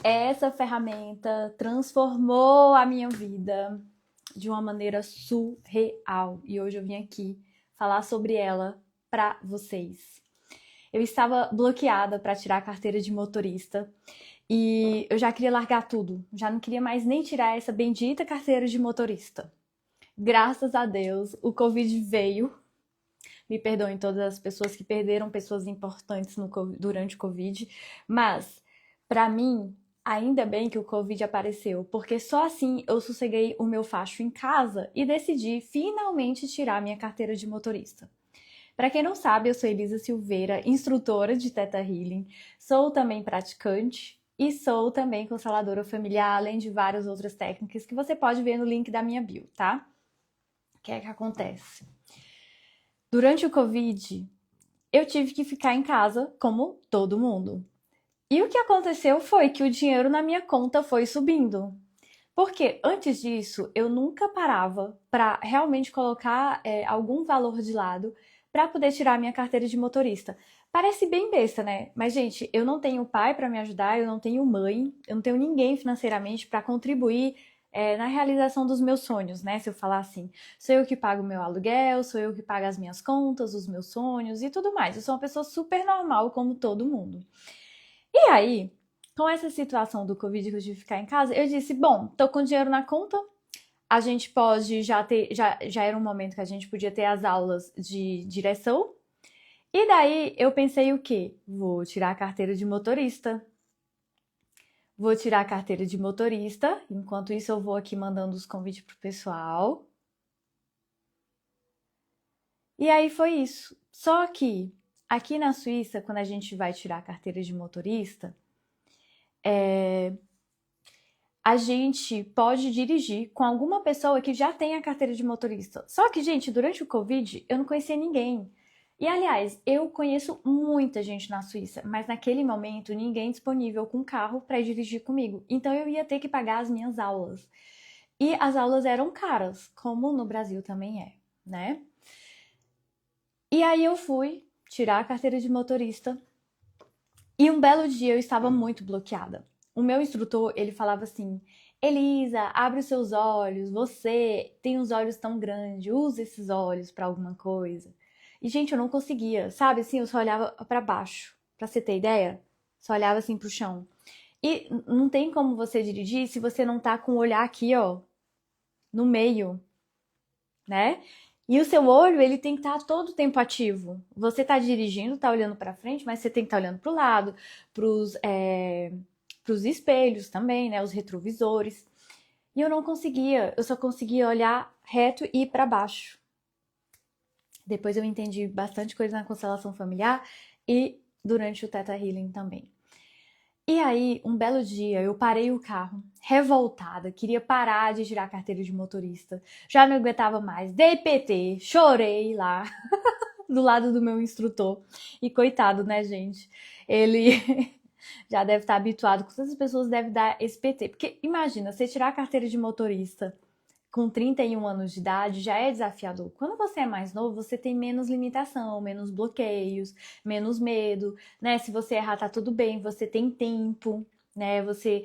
Essa ferramenta transformou a minha vida de uma maneira surreal e hoje eu vim aqui falar sobre ela para vocês. Eu estava bloqueada para tirar a carteira de motorista e eu já queria largar tudo, já não queria mais nem tirar essa bendita carteira de motorista. Graças a Deus, o Covid veio. Me perdoem todas as pessoas que perderam pessoas importantes durante o Covid, mas para mim, ainda bem que o Covid apareceu, porque só assim eu sosseguei o meu facho em casa e decidi finalmente tirar minha carteira de motorista. Para quem não sabe, eu sou Elisa Silveira, instrutora de Theta Healing, sou também praticante e sou também consteladora familiar, além de várias outras técnicas que você pode ver no link da minha bio, tá? O que é que acontece? Durante o Covid, eu tive que ficar em casa como todo mundo. E o que aconteceu foi que o dinheiro na minha conta foi subindo. Porque antes disso, eu nunca parava para realmente colocar algum valor de lado para poder tirar minha carteira de motorista. Parece bem besta, né? Mas, gente, eu não tenho pai para me ajudar, eu não tenho mãe, eu não tenho ninguém financeiramente para contribuir na realização dos meus sonhos, né? Se eu falar assim, sou eu que pago o meu aluguel, sou eu que pago as minhas contas, os meus sonhos e tudo mais. Eu sou uma pessoa super normal, como todo mundo. E aí, com essa situação do Covid que eu tive que ficar em casa, eu disse, bom, tô com dinheiro na conta, a gente pode já era um momento que a gente podia ter as aulas de direção. E daí eu pensei o quê? Vou tirar a carteira de motorista. Vou tirar a carteira de motorista. Enquanto isso, eu vou aqui mandando os convites pro pessoal. E aí foi isso. Só que aqui na Suíça, quando a gente vai tirar a carteira de motorista, a gente pode dirigir com alguma pessoa que já tem a carteira de motorista. Só que, gente, durante o Covid, eu não conhecia ninguém. E, aliás, eu conheço muita gente na Suíça, mas naquele momento ninguém disponível com carro para dirigir comigo. Então eu ia ter que pagar as minhas aulas. E as aulas eram caras, como no Brasil também é, né? E aí eu fui tirar a carteira de motorista e um belo dia eu estava muito bloqueada. O meu instrutor, ele falava assim, Elisa, abre os seus olhos, você tem os olhos tão grandes, usa esses olhos para alguma coisa. E, gente, eu não conseguia, sabe? Assim, eu só olhava para baixo, pra você ter ideia. Só olhava assim pro chão. E não tem como você dirigir se você não tá com o olhar aqui, ó, no meio, né? E o seu olho, ele tem que estar todo o tempo ativo. Você tá dirigindo, tá olhando para frente, mas você tem que estar olhando pro lado, pros espelhos também, né? Os retrovisores. E eu não conseguia, eu só conseguia olhar reto e ir para baixo. Depois eu entendi bastante coisa na constelação familiar e durante o Theta Healing também. E aí, um belo dia, eu parei o carro, revoltada, queria parar de tirar a carteira de motorista. Já não aguentava mais, dei PT, chorei lá, do lado do meu instrutor. E coitado, né, gente? Ele já deve estar habituado, quantas pessoas devem dar esse PT? Porque imagina, você tirar a carteira de motorista com 31 anos de idade já é desafiador. Quando você é mais novo, você tem menos limitação, menos bloqueios, menos medo, né? Se você errar, tá tudo bem, você tem tempo, né? Você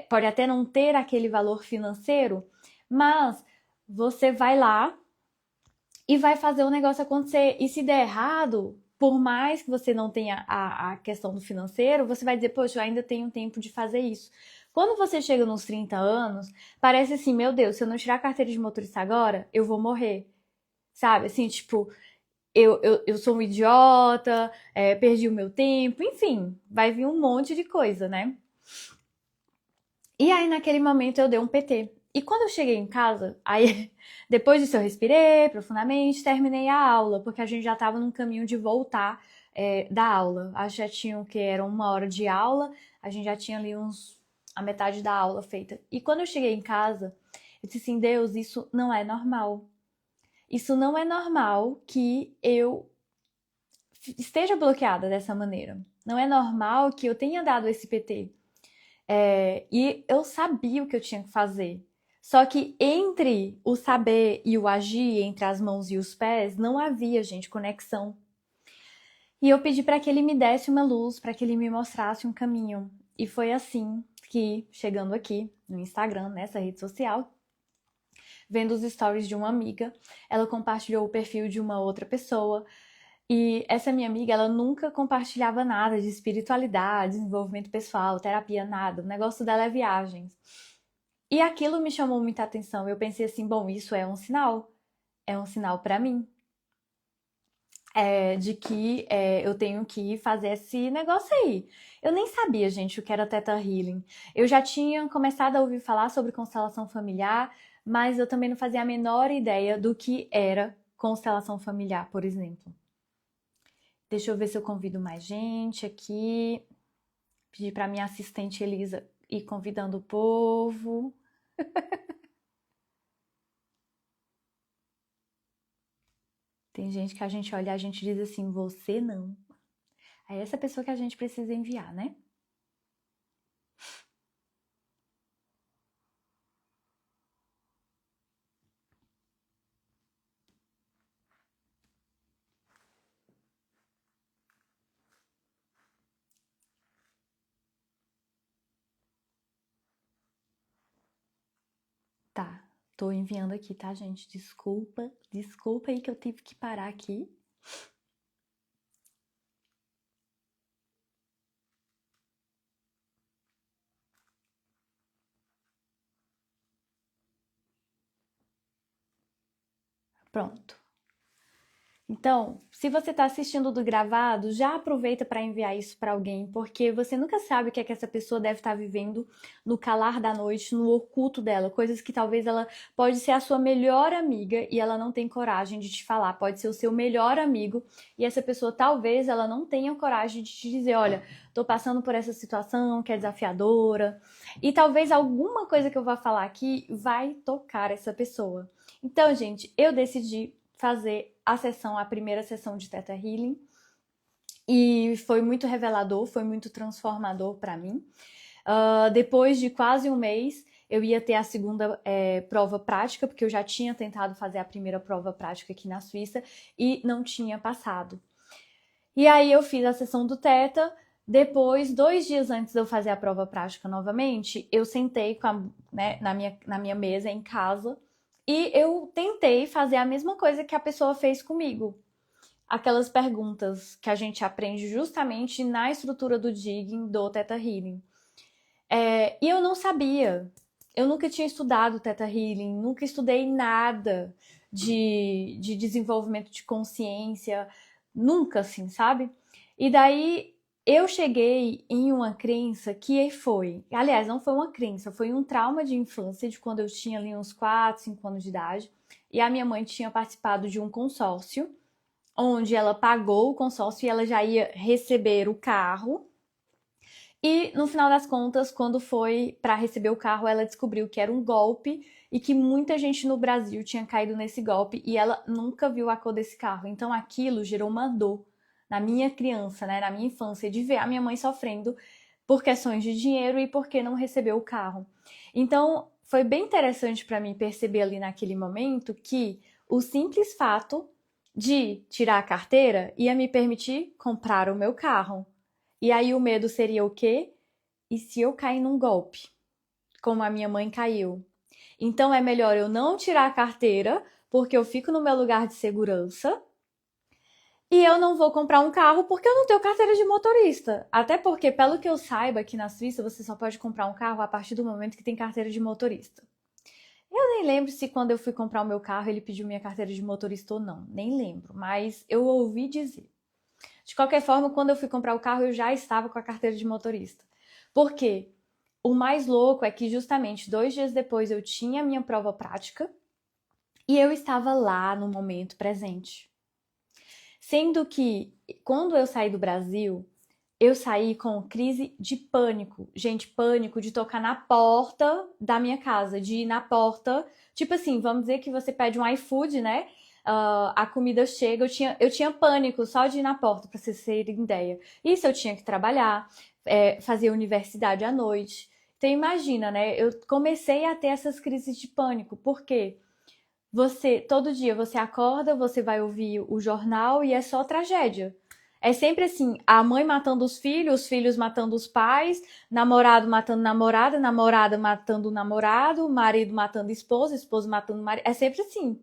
pode até não ter aquele valor financeiro, mas você vai lá e vai fazer o negócio acontecer. E se der errado, por mais que você não tenha a questão do financeiro, você vai dizer, poxa, eu ainda tenho tempo de fazer isso. Quando você chega nos 30 anos, parece assim, meu Deus, se eu não tirar a carteira de motorista agora, eu vou morrer. Sabe? Assim, tipo, eu sou um idiota, perdi o meu tempo, enfim, vai vir um monte de coisa, né? E aí, naquele momento, eu dei um PT. E quando eu cheguei em casa, aí, depois disso eu respirei profundamente, terminei a aula, porque a gente já estava num caminho de voltar da aula. Acho que já tinha que era 1 hora de aula, a gente já tinha ali a metade da aula feita. E quando eu cheguei em casa, eu disse assim, Deus, isso não é normal. Isso não é normal que eu esteja bloqueada dessa maneira. Não é normal que eu tenha dado esse PT. E eu sabia o que eu tinha que fazer. Só que entre o saber e o agir, entre as mãos e os pés, não havia, gente, conexão. E eu pedi para que ele me desse uma luz, para que ele me mostrasse um caminho. E foi assim que, chegando aqui no Instagram, nessa rede social, vendo os stories de uma amiga, ela compartilhou o perfil de uma outra pessoa. E essa minha amiga, ela nunca compartilhava nada de espiritualidade, desenvolvimento pessoal, terapia, nada. O negócio dela é viagens. E aquilo me chamou muita atenção. Eu pensei assim, bom, isso é um sinal para mim, de que eu tenho que fazer esse negócio aí. Eu nem sabia, gente, o que era Theta Healing. Eu já tinha começado a ouvir falar sobre constelação familiar, mas eu também não fazia a menor ideia do que era constelação familiar, por exemplo. Deixa eu ver se eu convido mais gente aqui. Pedir para minha assistente Elisa ir convidando o povo. Tem gente que a gente olha e a gente diz assim, você não. É essa pessoa que a gente precisa enviar, né? Tá, tô enviando aqui, tá, gente? Desculpa aí que eu tive que parar aqui. Pronto. Então, se você está assistindo do gravado, já aproveita para enviar isso para alguém, porque você nunca sabe o que é que essa pessoa deve estar vivendo no calar da noite, no oculto dela, coisas que talvez ela pode ser a sua melhor amiga e ela não tem coragem de te falar, pode ser o seu melhor amigo e essa pessoa talvez ela não tenha coragem de te dizer, olha, tô passando por essa situação que é desafiadora, e talvez alguma coisa que eu vá falar aqui vai tocar essa pessoa. Então, gente, eu decidi fazer a primeira sessão de Theta Healing, e foi muito revelador, foi muito transformador para mim. Depois de quase um mês, eu ia ter a segunda prova prática, porque eu já tinha tentado fazer a primeira prova prática aqui na Suíça e não tinha passado. E aí eu fiz a sessão do Theta. Depois, 2 dias antes de eu fazer a prova prática novamente, eu sentei na minha mesa em casa e eu tentei fazer a mesma coisa que a pessoa fez comigo. Aquelas perguntas que a gente aprende justamente na estrutura do digging do Theta Healing. E eu não sabia. Eu nunca tinha estudado Theta Healing, nunca estudei nada de desenvolvimento de consciência, nunca assim, sabe? E daí eu cheguei em uma crença que foi, aliás, não foi uma crença, foi um trauma de infância, de quando eu tinha ali uns 4, 5 anos de idade, e a minha mãe tinha participado de um consórcio, onde ela pagou o consórcio e ela já ia receber o carro. E no final das contas, quando foi para receber o carro, ela descobriu que era um golpe e que muita gente no Brasil tinha caído nesse golpe e ela nunca viu a cor desse carro. Então aquilo gerou uma dor na minha criança, né, na minha infância, de ver a minha mãe sofrendo por questões de dinheiro e porque não recebeu o carro. Então foi bem interessante para mim perceber ali naquele momento que o simples fato de tirar a carteira ia me permitir comprar o meu carro. E aí o medo seria o quê? E se eu cair num golpe, como a minha mãe caiu? Então é melhor eu não tirar a carteira, porque eu fico no meu lugar de segurança, e eu não vou comprar um carro porque eu não tenho carteira de motorista. Até porque, pelo que eu saiba, aqui na Suíça você só pode comprar um carro a partir do momento que tem carteira de motorista. Eu nem lembro se quando eu fui comprar o meu carro ele pediu minha carteira de motorista ou não. Nem lembro, mas eu ouvi dizer. De qualquer forma, quando eu fui comprar o carro, eu já estava com a carteira de motorista. Por quê? O mais louco é que justamente 2 dias depois eu tinha a minha prova prática e eu estava lá no momento presente. Sendo que, quando eu saí do Brasil, eu saí com crise de pânico. Gente, pânico de tocar na porta da minha casa, de ir na porta. Tipo assim, vamos dizer que você pede um iFood, né? A comida chega, eu tinha pânico só de ir na porta, pra vocês terem ideia. Isso eu tinha que trabalhar, fazer universidade à noite. Então imagina, né? Eu comecei a ter essas crises de pânico. Por quê? Todo dia você acorda, você vai ouvir o jornal e é só tragédia. É sempre assim, a mãe matando os filhos matando os pais, namorado matando namorada, namorada matando o namorado, marido matando esposa, esposa matando marido. É sempre assim.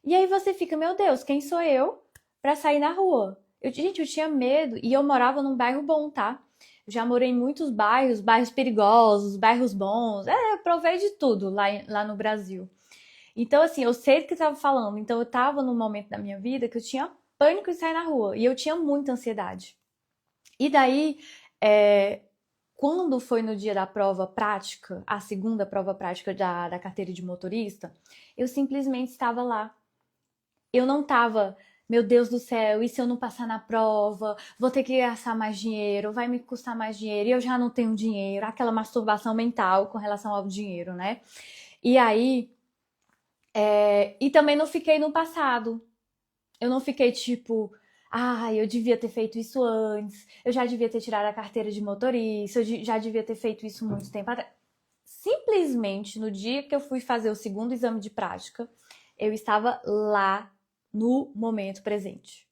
E aí você fica, meu Deus, quem sou eu pra sair na rua? Gente, eu tinha medo e eu morava num bairro bom, tá? Eu já morei em muitos bairros, bairros perigosos, bairros bons. Eu provei de tudo lá no Brasil. Então, assim, eu sei do que eu tava falando. Então, eu tava num momento da minha vida que eu tinha pânico de sair na rua. E eu tinha muita ansiedade. E daí, é, quando foi no dia da prova prática, a segunda prova prática da carteira de motorista, eu simplesmente estava lá. Eu não tava, meu Deus do céu, e se eu não passar na prova? Vou ter que gastar mais dinheiro, vai me custar mais dinheiro, e eu já não tenho dinheiro. Aquela masturbação mental com relação ao dinheiro, né? E aí, e também não fiquei no passado. Eu não fiquei tipo, eu devia ter feito isso antes, eu já devia ter tirado a carteira de motorista, já devia ter feito isso muito tempo atrás. Simplesmente no dia que eu fui fazer o segundo exame de prática, eu estava lá no momento presente.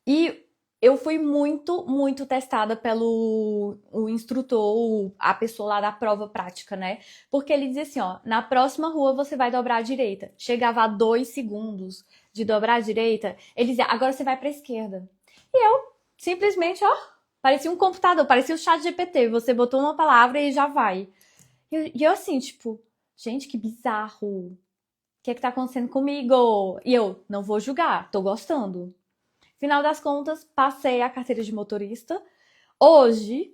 E eu fui muito, muito testada pelo o instrutor, a pessoa lá da prova prática, né? Porque ele dizia assim, ó, na próxima rua você vai dobrar à direita. Chegava a 2 segundos de dobrar à direita, ele dizia, agora você vai pra esquerda. E eu, simplesmente, ó, parecia um computador, parecia o chat GPT. Você botou uma palavra e já vai. E eu assim, tipo, gente, que bizarro. O que é que tá acontecendo comigo? E eu, não vou julgar, tô gostando. Final das contas, passei a carteira de motorista. Hoje,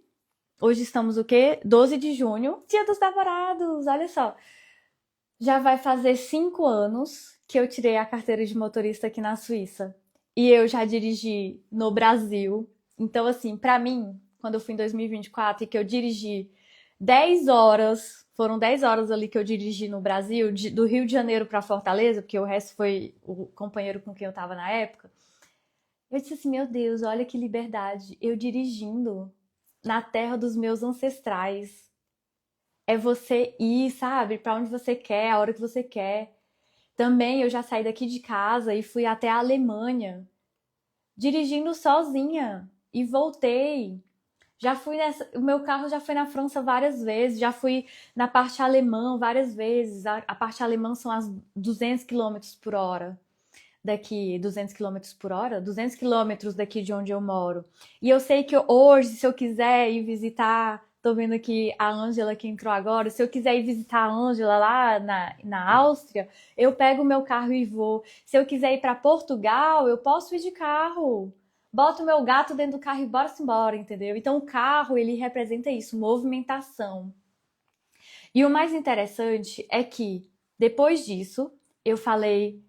hoje estamos o quê? 12 de junho, Dia dos Namorados, olha só. Já vai fazer 5 anos que eu tirei a carteira de motorista aqui na Suíça. E eu já dirigi no Brasil. Então, assim, pra mim, quando eu fui em 2024 e que eu dirigi 10 horas, foram 10 horas ali que eu dirigi no Brasil, do Rio de Janeiro pra Fortaleza, porque o resto foi o companheiro com quem eu tava na época. Eu disse assim, meu Deus, olha que liberdade. Eu dirigindo na terra dos meus ancestrais. É você ir, sabe, pra onde você quer, a hora que você quer. Também eu já saí daqui de casa e fui até a Alemanha, dirigindo sozinha e voltei. Já fui nessa, o meu carro já foi na França várias vezes, já fui na parte alemã várias vezes. A parte alemã são as 200 quilômetros por hora daqui, 200 quilômetros por hora, 200 quilômetros daqui de onde eu moro. E eu sei que hoje, se eu quiser ir visitar, tô vendo aqui a Ângela que entrou agora, se eu quiser ir visitar a Ângela lá na Áustria, eu pego o meu carro e vou. Se eu quiser ir para Portugal, eu posso ir de carro. Boto o meu gato dentro do carro e bora-se embora, entendeu? Então o carro, ele representa isso, movimentação. E o mais interessante é que, depois disso, eu falei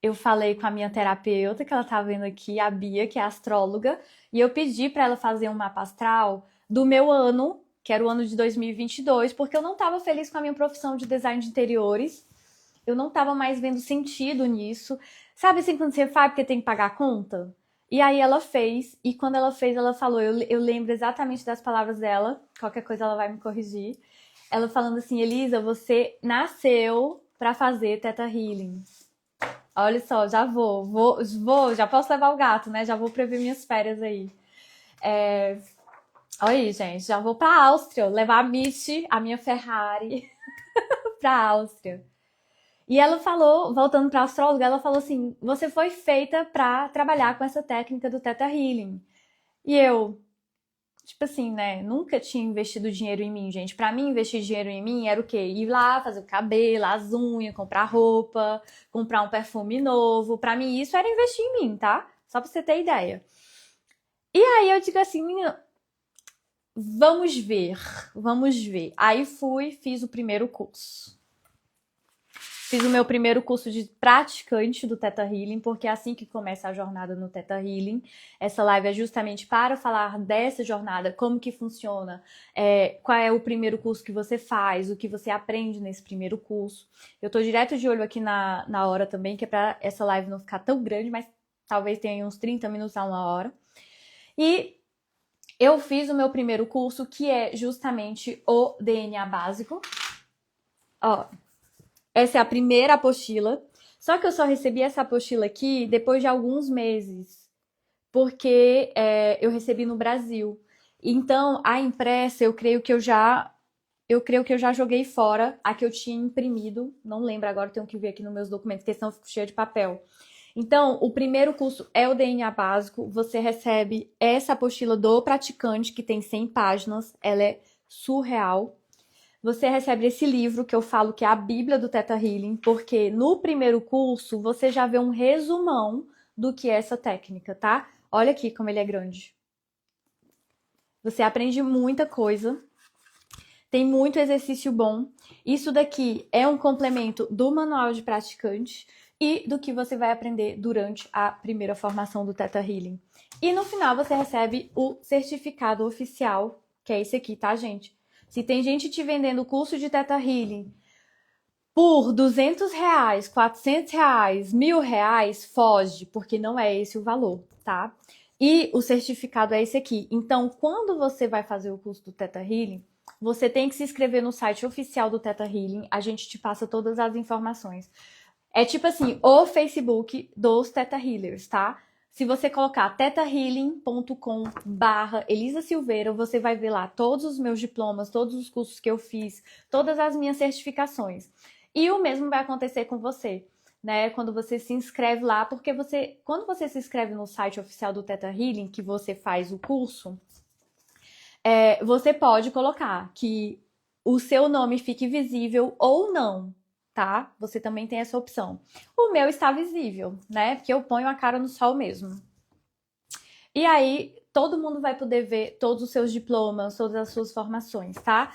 eu falei com a minha terapeuta, que ela tá vendo aqui, a Bia, que é astróloga, e eu pedi para ela fazer um mapa astral do meu ano, que era o ano de 2022, porque eu não estava feliz com a minha profissão de design de interiores. Eu não estava mais vendo sentido nisso. Sabe assim quando você faz porque tem que pagar a conta? E aí ela fez, e quando ela fez, ela falou, eu lembro exatamente das palavras dela, qualquer coisa ela vai me corrigir. Ela falando assim, Elisa, você nasceu para fazer Theta Healing. Olha só, já vou, já posso levar o gato, né? Já vou prever minhas férias aí. Olha aí, gente, já vou pra Áustria, levar a Mitch, a minha Ferrari, pra Áustria. E ela falou, voltando pra astróloga, ela falou assim: você foi feita pra trabalhar com essa técnica do Theta Healing. E eu, tipo assim, né? Nunca tinha investido dinheiro em mim, gente. Pra mim, investir dinheiro em mim era o quê? Ir lá, fazer o cabelo, as unhas, comprar roupa, comprar um perfume novo. Pra mim, isso era investir em mim, tá? Só pra você ter ideia. E aí eu digo assim, menina, vamos ver, vamos ver. Aí fui, fiz o primeiro curso. Fiz o meu primeiro curso de praticante do Theta Healing, porque é assim que começa a jornada no Theta Healing. Essa live é justamente para falar dessa jornada, como que funciona, qual é o primeiro curso que você faz, o que você aprende nesse primeiro curso. Eu tô direto de olho aqui na hora também, que é para essa live não ficar tão grande, mas talvez tenha uns 30 minutos a 1 hora. E eu fiz o meu primeiro curso, que é justamente o DNA básico. Ó, essa é a primeira apostila. Só que eu só recebi essa apostila aqui depois de alguns meses. porque eu recebi no Brasil. Então, a impressa, eu creio que eu já joguei fora a que eu tinha imprimido. Não lembro agora, tenho que ver aqui nos meus documentos, porque senão fica cheio de papel. Então, o primeiro curso é o DNA básico. Você recebe essa apostila do praticante, que tem 100 páginas. Ela é surreal. Você recebe esse livro, que eu falo que é a Bíblia do Theta Healing, porque no primeiro curso você já vê um resumão do que é essa técnica, tá? Olha aqui como ele é grande. Você aprende muita coisa. Tem muito exercício bom. Isso daqui é um complemento do manual de praticante e do que você vai aprender durante a primeira formação do Theta Healing. E no final você recebe o certificado oficial, que é esse aqui, tá, gente? Se tem gente te vendendo o curso de Theta Healing por R$ 200, R$ 400, R$ 1.000, foge, porque não é esse o valor, tá? E o certificado é esse aqui. Então, quando você vai fazer o curso do Theta Healing, você tem que se inscrever no site oficial do Theta Healing. A gente te passa todas as informações. É tipo assim, o Facebook dos Theta Healers, tá? Se você colocar thetahealing.com/Elisa Silveira, você vai ver lá todos os meus diplomas, todos os cursos que eu fiz, todas as minhas certificações. E o mesmo vai acontecer com você, né? Quando você se inscreve lá, porque quando você se inscreve no site oficial do Theta Healing, que você faz o curso, você pode colocar que o seu nome fique visível ou não, tá? Você também tem essa opção. O meu está visível, né? Porque eu ponho a cara no sol mesmo. E aí, todo mundo vai poder ver todos os seus diplomas, todas as suas formações, tá?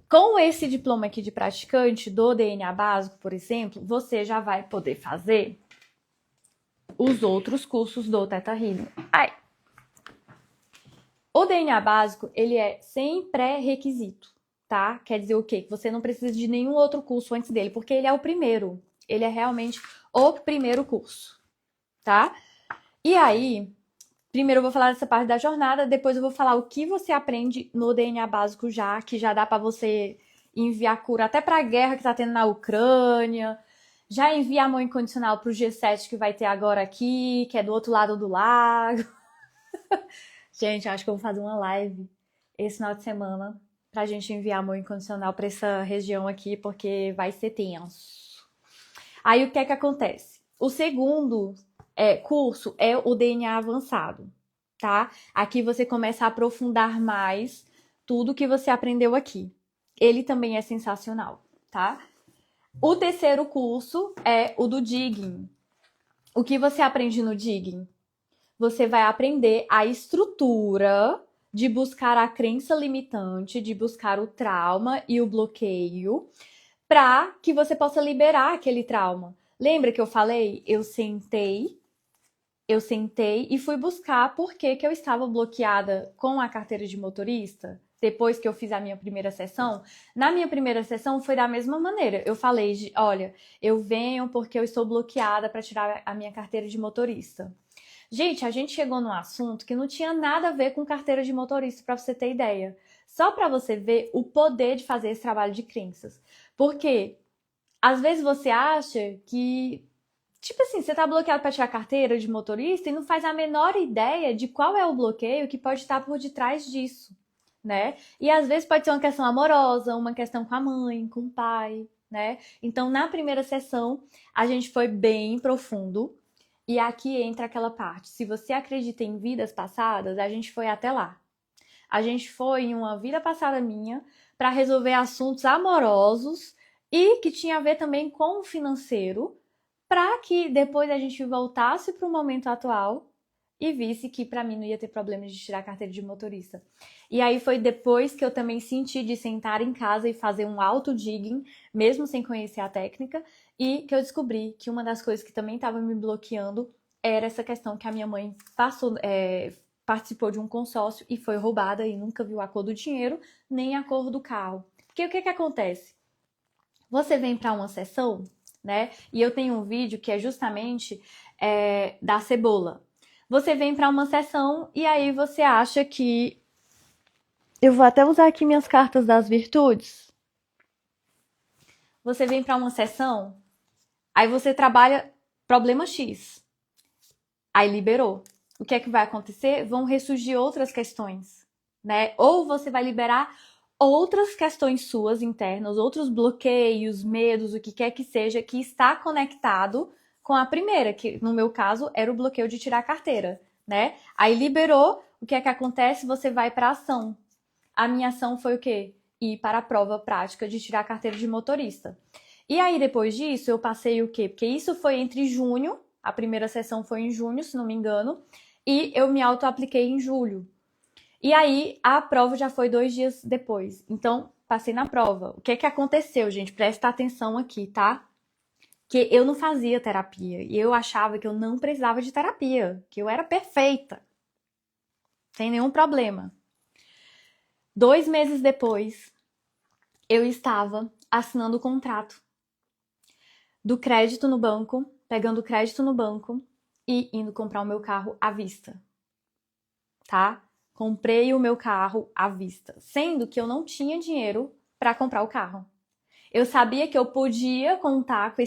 Com esse diploma aqui de praticante do DNA básico, por exemplo, você já vai poder fazer os outros cursos do Theta Healing. O DNA básico, ele é sem pré-requisito, tá? Quer dizer o quê? Que você não precisa de nenhum outro curso antes dele, porque ele é o primeiro. Ele é realmente o primeiro curso, tá? E aí, primeiro eu vou falar dessa parte da jornada, depois eu vou falar o que você aprende no DNA básico já, que já dá pra você enviar cura até pra guerra que tá tendo na Ucrânia, já envia amor incondicional pro G7 que vai ter agora aqui, que é do outro lado do lago. Gente, acho que eu vou fazer uma live esse final de semana pra gente enviar amor incondicional pra essa região aqui, porque vai ser tenso. Aí o que é que acontece? O segundo curso é o DNA avançado, tá? Aqui você começa a aprofundar mais tudo que você aprendeu aqui. Ele também é sensacional, tá? O terceiro curso é o do Digging. O que você aprende no Digging? Você vai aprender a estrutura de buscar a crença limitante, de buscar o trauma e o bloqueio, para que você possa liberar aquele trauma. Lembra que eu falei? Eu sentei e fui buscar por que eu estava bloqueada com a carteira de motorista depois que eu fiz a minha primeira sessão. Na minha primeira sessão foi da mesma maneira. Eu falei, olha, eu venho porque eu estou bloqueada para tirar a minha carteira de motorista. Gente, a gente chegou num assunto que não tinha nada a ver com carteira de motorista, para você ter ideia. Só para você ver o poder de fazer esse trabalho de crenças. Porque às vezes você acha que, tipo assim, você tá bloqueado para tirar carteira de motorista e não faz a menor ideia de qual é o bloqueio que pode estar por detrás disso, né? E às vezes pode ser uma questão amorosa, uma questão com a mãe, com o pai, né? Então, na primeira sessão, a gente foi bem profundo. E aqui entra aquela parte. Se você acredita em vidas passadas, a gente foi até lá. A gente foi em uma vida passada minha para resolver assuntos amorosos e que tinha a ver também com o financeiro, para que depois a gente voltasse para o momento atual e visse que para mim não ia ter problema de tirar a carteira de motorista. E aí foi depois que eu também senti de sentar em casa e fazer um auto-digging, mesmo sem conhecer a técnica, e que eu descobri que uma das coisas que também estava me bloqueando era essa questão que a minha mãe participou de um consórcio e foi roubada e nunca viu a cor do dinheiro nem a cor do carro. Porque o que acontece? Você vem para uma sessão, né? E eu tenho um vídeo que é justamente da cebola. Você vem para uma sessão e aí você acha que... Eu vou até usar aqui minhas cartas das virtudes. Você vem para uma sessão, aí você trabalha problema X. Aí liberou. o que é que vai acontecer? Vão ressurgir outras questões, né? Ou você vai liberar outras questões suas internas, outros bloqueios, medos, o que quer que seja, que está conectado com a primeira, que no meu caso era o bloqueio de tirar a carteira, né? Aí liberou, o que é que acontece? Você vai para a ação. A minha ação foi o quê? Ir para a prova prática de tirar a carteira de motorista. E aí, depois disso, eu passei o quê? Porque isso foi entre junho, a primeira sessão foi em junho, se não me engano, e eu me auto-apliquei em julho. E aí, a prova já foi 2 dias depois. Então, passei na prova. O que é que aconteceu, gente? Presta atenção aqui, tá? Que eu não fazia terapia. E eu achava que eu não precisava de terapia. Que eu era perfeita. Sem nenhum problema. 2 meses depois, eu estava assinando o contrato do crédito no banco, pegando crédito no banco e indo comprar o meu carro à vista. Tá? Comprei o meu carro à vista, sendo que eu não tinha dinheiro para comprar o carro. Eu sabia que eu podia contar com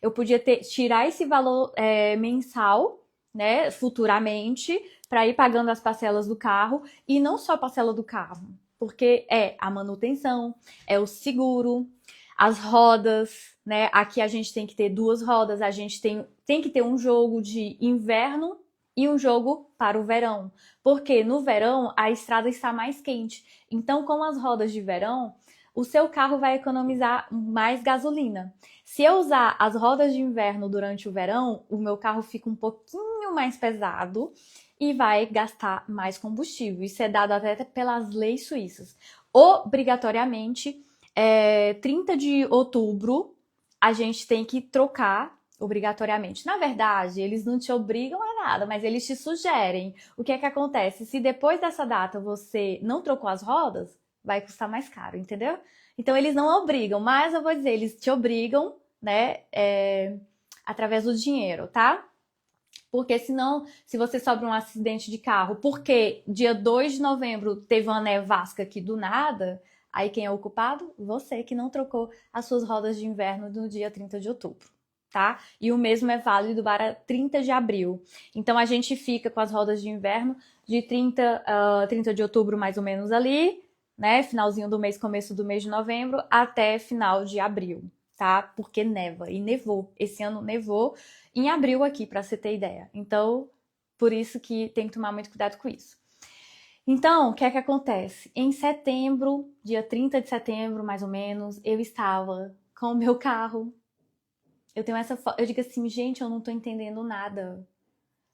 eu podia tirar esse valor mensal, né, futuramente, para ir pagando as parcelas do carro, e não só a parcela do carro, porque é a manutenção, é o seguro, as rodas, né? Aqui a gente tem que ter 2 rodas, a gente tem que ter um jogo de inverno e um jogo para o verão, porque no verão a estrada está mais quente. Então, com as rodas de verão, o seu carro vai economizar mais gasolina. Se eu usar as rodas de inverno durante o verão, o meu carro fica um pouquinho mais pesado e vai gastar mais combustível. Isso é dado até pelas leis suíças. Obrigatoriamente, 30 de outubro, a gente tem que trocar obrigatoriamente. Na verdade, eles não te obrigam a nada, mas eles te sugerem. O que é que acontece? Se depois dessa data você não trocou as rodas, vai custar mais caro, entendeu? Então, eles não obrigam, mas eu vou dizer, eles te obrigam, né, através do dinheiro, tá? Porque senão, se você sofre um acidente de carro, porque dia 2 de novembro teve uma nevasca aqui do nada, aí quem é o culpado? Você que não trocou as suas rodas de inverno no dia 30 de outubro, tá? E o mesmo é válido para 30 de abril. Então, a gente fica com as rodas de inverno de 30 de outubro, mais ou menos ali, né? Finalzinho do mês, começo do mês de novembro, até final de abril, tá? Porque neva, e nevou. Esse ano nevou em abril aqui, para você ter ideia. Então, por isso que tem que tomar muito cuidado com isso. Então, o que é que acontece? Em setembro, dia 30 de setembro, mais ou menos, eu estava com o meu carro. Eu tenho essa foto, eu digo assim, gente, eu não tô entendendo nada.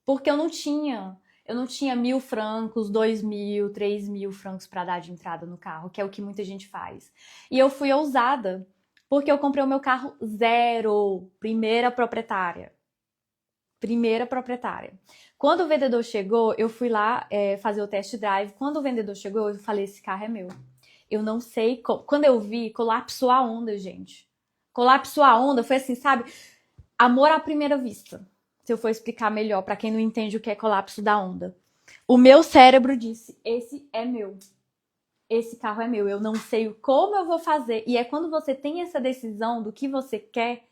Porque eu não tinha 1.000 francos, 2.000, 3.000 francos para dar de entrada no carro, que é o que muita gente faz. E eu fui ousada, porque eu comprei o meu carro zero, primeira proprietária. Quando o vendedor chegou, eu fui lá fazer o test drive. Quando o vendedor chegou, eu falei, esse carro é meu. Eu não sei como. Quando eu vi, colapsou a onda, gente. Colapsou a onda, foi assim, sabe? Amor à primeira vista. Se eu for explicar melhor para quem não entende o que é colapso da onda. O meu cérebro disse, esse é meu. Esse carro é meu. Eu não sei como eu vou fazer. E é quando você tem essa decisão do que você quer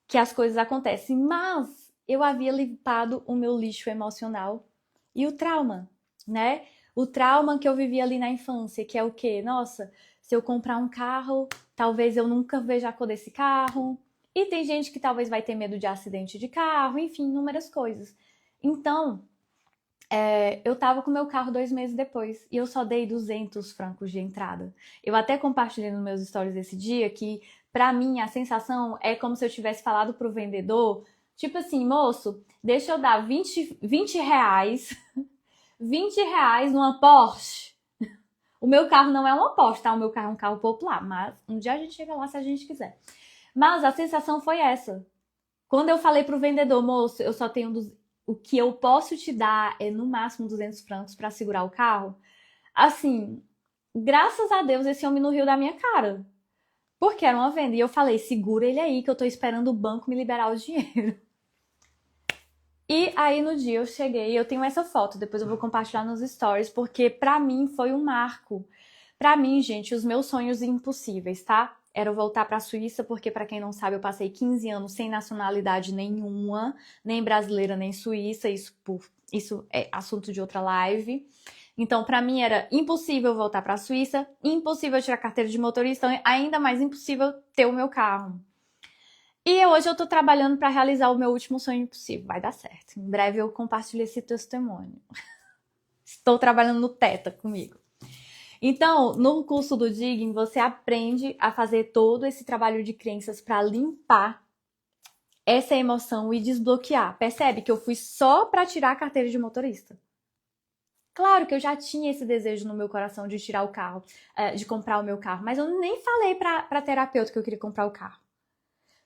que as coisas acontecem. Mas eu havia limpado o meu lixo emocional e o trauma, né? O trauma que eu vivi ali na infância, que é o quê? Nossa, se eu comprar um carro, talvez eu nunca veja a cor desse carro. E tem gente que talvez vai ter medo de acidente de carro, enfim, inúmeras coisas. Então, eu tava com meu carro 2 meses depois e eu só dei 200 francos de entrada. Eu até compartilhei nos meus stories esse dia que, pra mim, a sensação é como se eu tivesse falado pro vendedor, tipo assim, moço, deixa eu dar 20 reais, 20 reais numa Porsche. O meu carro não é uma Porsche, tá? O meu carro é um carro popular, mas um dia a gente chega lá se a gente quiser. Mas a sensação foi essa. Quando eu falei pro vendedor, moço, eu só tenho o que eu posso te dar é no máximo 200 francos para segurar o carro. Assim, graças a Deus esse homem não riu da minha cara. Porque era uma venda. E eu falei, segura ele aí que eu tô esperando o banco me liberar o dinheiro. E aí no dia eu cheguei, eu tenho essa foto, depois eu vou compartilhar nos stories, porque pra mim foi um marco. Pra mim, gente, os meus sonhos impossíveis, tá? era voltar para a Suíça, porque, para quem não sabe, eu passei 15 anos sem nacionalidade nenhuma, nem brasileira, nem suíça, isso é assunto de outra live. Então, para mim, era impossível voltar para a Suíça, impossível tirar carteira de motorista, ainda mais impossível ter o meu carro. E hoje eu tô trabalhando para realizar o meu último sonho impossível. Vai dar certo. Em breve eu compartilho esse testemunho. Estou trabalhando no Teta comigo. Então, no curso do Digging, você aprende a fazer todo esse trabalho de crenças para limpar essa emoção e desbloquear. Percebe que eu fui só para tirar a carteira de motorista. Claro que eu já tinha esse desejo no meu coração de tirar o carro, de comprar o meu carro, mas eu nem falei para terapeuta que eu queria comprar o carro.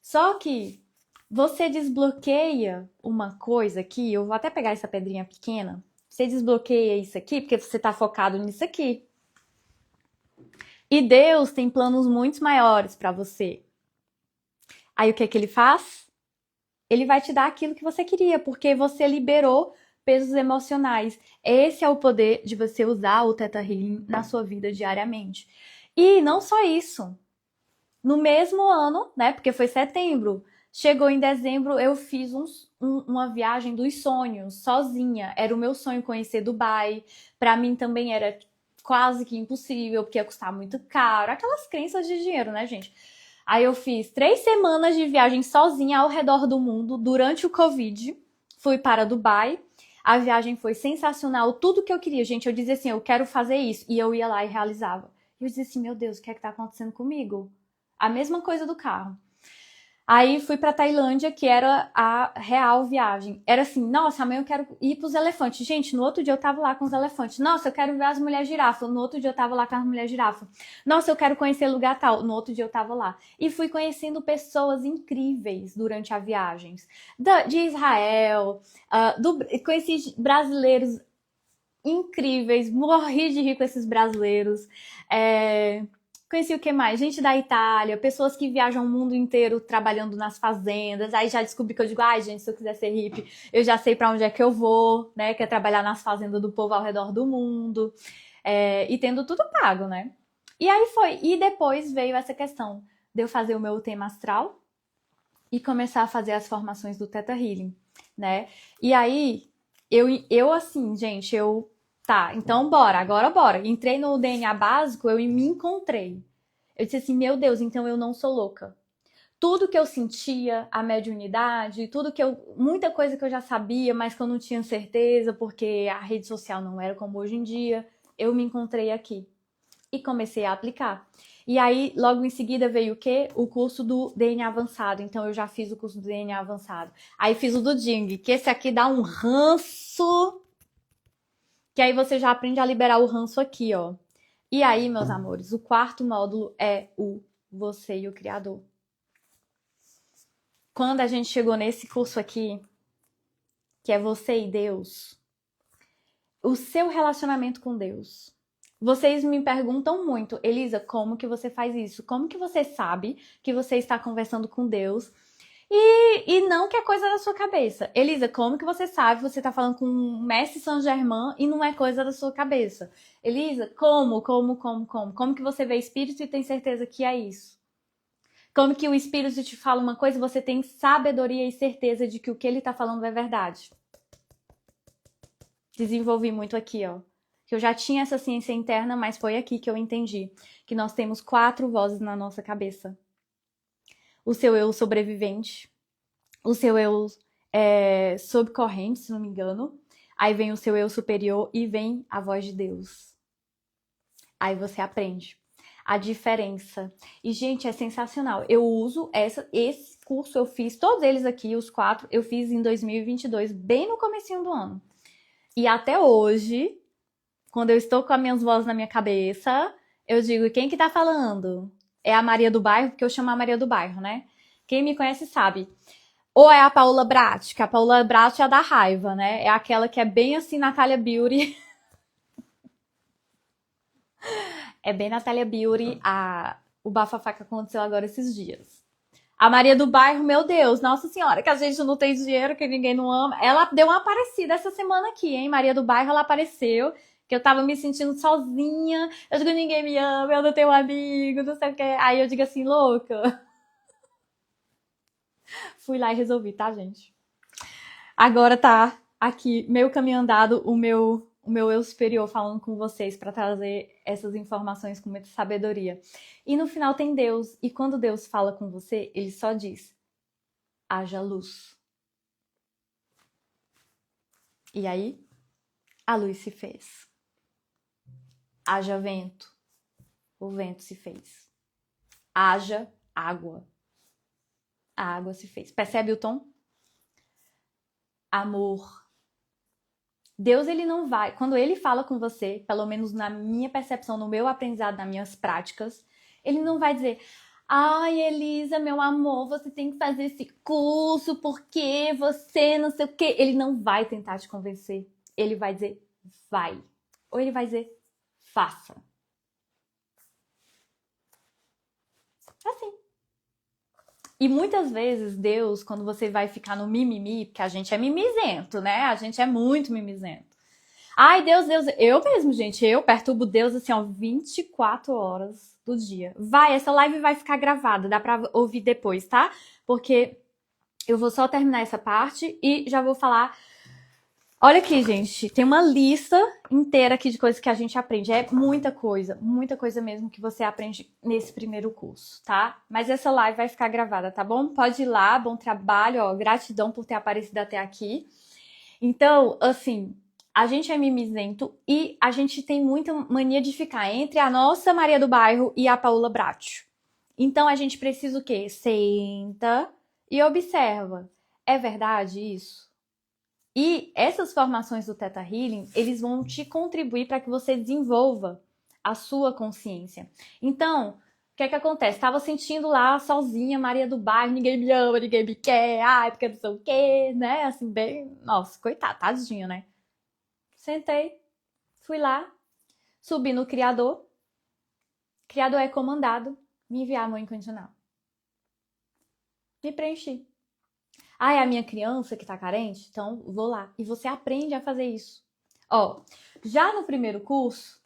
Só que você desbloqueia uma coisa aqui, eu vou até pegar essa pedrinha pequena, você desbloqueia isso aqui porque você está focado nisso aqui. E Deus tem planos muito maiores para você. Aí o que é que ele faz? Ele vai te dar aquilo que você queria, porque você liberou pesos emocionais. Esse é o poder de você usar o Theta Healing na sua vida diariamente. E não só isso. No mesmo ano, né, porque foi setembro, chegou em dezembro, eu fiz uma viagem dos sonhos, sozinha. Era o meu sonho conhecer Dubai. Para mim também era quase que impossível, porque ia custar muito caro. Aquelas crenças de dinheiro, né, gente? Aí eu fiz 3 semanas de viagem sozinha ao redor do mundo durante o Covid. Fui para Dubai. A viagem foi sensacional. Tudo que eu queria, gente, eu dizia assim, eu quero fazer isso. E eu ia lá e realizava. Eu dizia assim, meu Deus, o que é que tá acontecendo comigo? A mesma coisa do carro. Aí fui pra Tailândia, que era a real viagem. Era assim, nossa, amanhã eu quero ir pros elefantes. Gente, no outro dia eu tava lá com os elefantes. Nossa, eu quero ver as mulheres girafa. No outro dia eu tava lá com as mulheres girafa. Nossa, eu quero conhecer lugar tal. No outro dia eu tava lá. E fui conhecendo pessoas incríveis durante as viagens. De Israel, conheci brasileiros incríveis. Morri de rir com esses brasileiros. Conheci o que mais? Gente da Itália, pessoas que viajam o mundo inteiro trabalhando nas fazendas. Aí já descobri que eu digo, ai, gente, se eu quiser ser hippie, eu já sei pra onde é que eu vou, né? Que é trabalhar nas fazendas do povo ao redor do mundo. E tendo tudo pago, né? E aí foi. E depois veio essa questão de eu fazer o meu tema astral e começar a fazer as formações do Theta Healing, né? E aí, eu assim, gente, tá, então bora, agora bora. Entrei no DNA básico, eu me encontrei. Eu disse assim, meu Deus, então eu não sou louca. Tudo que eu sentia, a mediunidade, muita coisa que eu já sabia, mas que eu não tinha certeza, porque a rede social não era como hoje em dia, eu me encontrei aqui. E comecei a aplicar. E aí, logo em seguida, veio o quê? O curso do DNA avançado. Então, eu já fiz o curso do DNA avançado. Aí, fiz o do Jing, que esse aqui dá um ranço, que aí você já aprende a liberar o ranço aqui, ó. E aí, meus amores, o 4º módulo é o Você e o Criador. Quando a gente chegou nesse curso aqui, que é Você e Deus, o seu relacionamento com Deus. Vocês me perguntam muito, Elisa, como que você faz isso? Como que você sabe que você está conversando com Deus? E não que é coisa da sua cabeça. Elisa, como que você sabe que você está falando com o Mestre Saint-Germain e não é coisa da sua cabeça? Elisa, como que você vê espírito e tem certeza que é isso? Como que o espírito te fala uma coisa e você tem sabedoria e certeza de que o que ele está falando é verdade? Desenvolvi muito aqui, ó. Que eu já tinha essa ciência interna, mas foi aqui que eu entendi que nós temos 4 vozes na nossa cabeça. O seu eu sobrevivente, o seu eu subcorrente, se não me engano. Aí vem o seu eu superior e vem a voz de Deus. Aí você aprende a diferença. E, gente, é sensacional. Eu uso esse curso, eu fiz todos eles aqui, os 4, eu fiz em 2022, bem no comecinho do ano. E até hoje, quando eu estou com as minhas vozes na minha cabeça, eu digo, quem que tá falando? É a Maria do Bairro, porque eu chamo a Maria do Bairro, né? Quem me conhece sabe. Ou é a Paula Brat, que a Paula Brat é a da raiva, né? É aquela que é bem assim, Natália Beauty. É bem Natália Beauty, o bafafá que aconteceu agora esses dias. A Maria do Bairro, meu Deus, nossa senhora, que a gente não tem dinheiro, que ninguém não ama. Ela deu uma aparecida essa semana aqui, hein? Maria do Bairro, ela apareceu Que eu tava me sentindo sozinha. Eu digo, ninguém me ama, eu não tenho amigo, não sei o que. Aí eu digo assim, louca. Fui lá e resolvi, tá, gente? Agora tá aqui, meio caminho andado, o meu eu superior falando com vocês para trazer essas informações com muita sabedoria. E no final tem Deus. E quando Deus fala com você, ele só diz: haja luz. E aí, a luz se fez. Haja vento. O vento se fez. Haja água. A água se fez. Percebe o tom? Amor. Deus, ele não vai, quando ele fala com você, pelo menos na minha percepção, no meu aprendizado, nas minhas práticas, ele não vai dizer: ai, Elisa, meu amor, você tem que fazer esse curso porque você não sei o quê. Ele não vai tentar te convencer. Ele vai dizer: vai. Ou ele vai dizer: faça. Assim. E muitas vezes Deus, quando você vai ficar no mimimi, porque a gente é mimizento, né? A gente é muito mimizento. Ai, Deus, Deus, eu mesmo, gente, eu perturbo Deus assim, ó, 24 horas do dia. Vai, essa live vai ficar gravada, dá pra ouvir depois, tá? Porque eu vou só terminar essa parte e já vou falar. Olha aqui, gente, tem uma lista inteira aqui de coisas que a gente aprende. É muita coisa mesmo que você aprende nesse primeiro curso, tá? Mas essa live vai ficar gravada, tá bom? Pode ir lá, bom trabalho, ó, gratidão por ter aparecido até aqui. Então, assim, a gente é mimizento e a gente tem muita mania de ficar entre a nossa Maria do Bairro e a Paula Bracho. Então, a gente precisa o quê? Senta e observa. É verdade isso? E essas formações do Theta Healing, eles vão te contribuir para que você desenvolva a sua consciência. Então, o que é que acontece? Estava sentindo lá sozinha, Maria do Bairro, ninguém me ama, ninguém me quer, ai, porque não sei o quê, né? Assim, bem... Nossa, coitado, tadinho, né? Sentei, fui lá, subi no Criador. O Criador é comandado, me enviar amor incondicional. Me preenchi. Ah, é a minha criança que tá carente? Então vou lá. E você aprende a fazer isso. Ó, já no primeiro curso,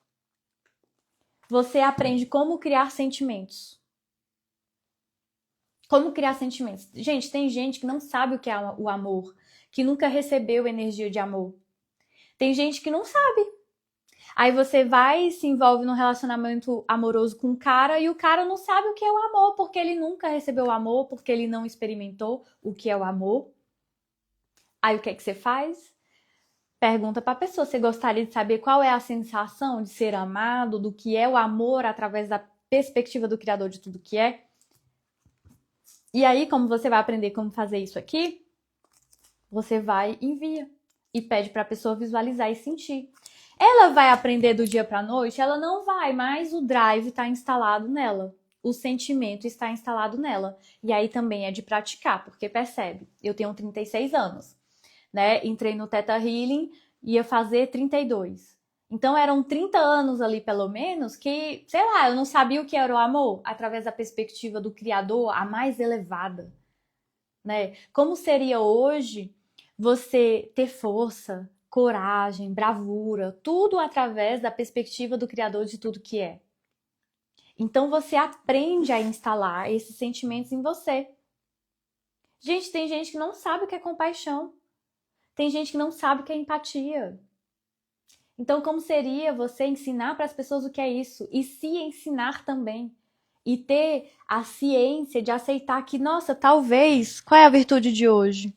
você aprende como criar sentimentos. Como criar sentimentos. Gente, tem gente que não sabe o que é o amor, que nunca recebeu energia de amor. Tem gente que não sabe. Aí você vai e se envolve num relacionamento amoroso com um cara e o cara não sabe o que é o amor, porque ele nunca recebeu o amor, porque ele não experimentou o que é o amor. Aí o que é que você faz? Pergunta pra pessoa, você gostaria de saber qual é a sensação de ser amado, do que é o amor através da perspectiva do Criador de tudo que é? E aí, como você vai aprender como fazer isso aqui, você vai e envia. E pede pra pessoa visualizar e sentir. Ela vai aprender do dia pra noite? Ela não vai, mas o drive está instalado nela. O sentimento está instalado nela. E aí também é de praticar, porque percebe, eu tenho 36 anos, né? Entrei no Theta Healing, ia fazer 32. Então eram 30 anos ali, pelo menos, que, sei lá, eu não sabia o que era o amor, através da perspectiva do Criador, a mais elevada, né? Como seria hoje você ter força, coragem, bravura, tudo através da perspectiva do Criador de tudo que é. Então você aprende a instalar esses sentimentos em você. Gente, tem gente que não sabe o que é compaixão. Tem gente que não sabe o que é empatia. Então, como seria você ensinar para as pessoas o que é isso? E se ensinar também. E ter a ciência de aceitar que, nossa, talvez. Qual é a virtude de hoje?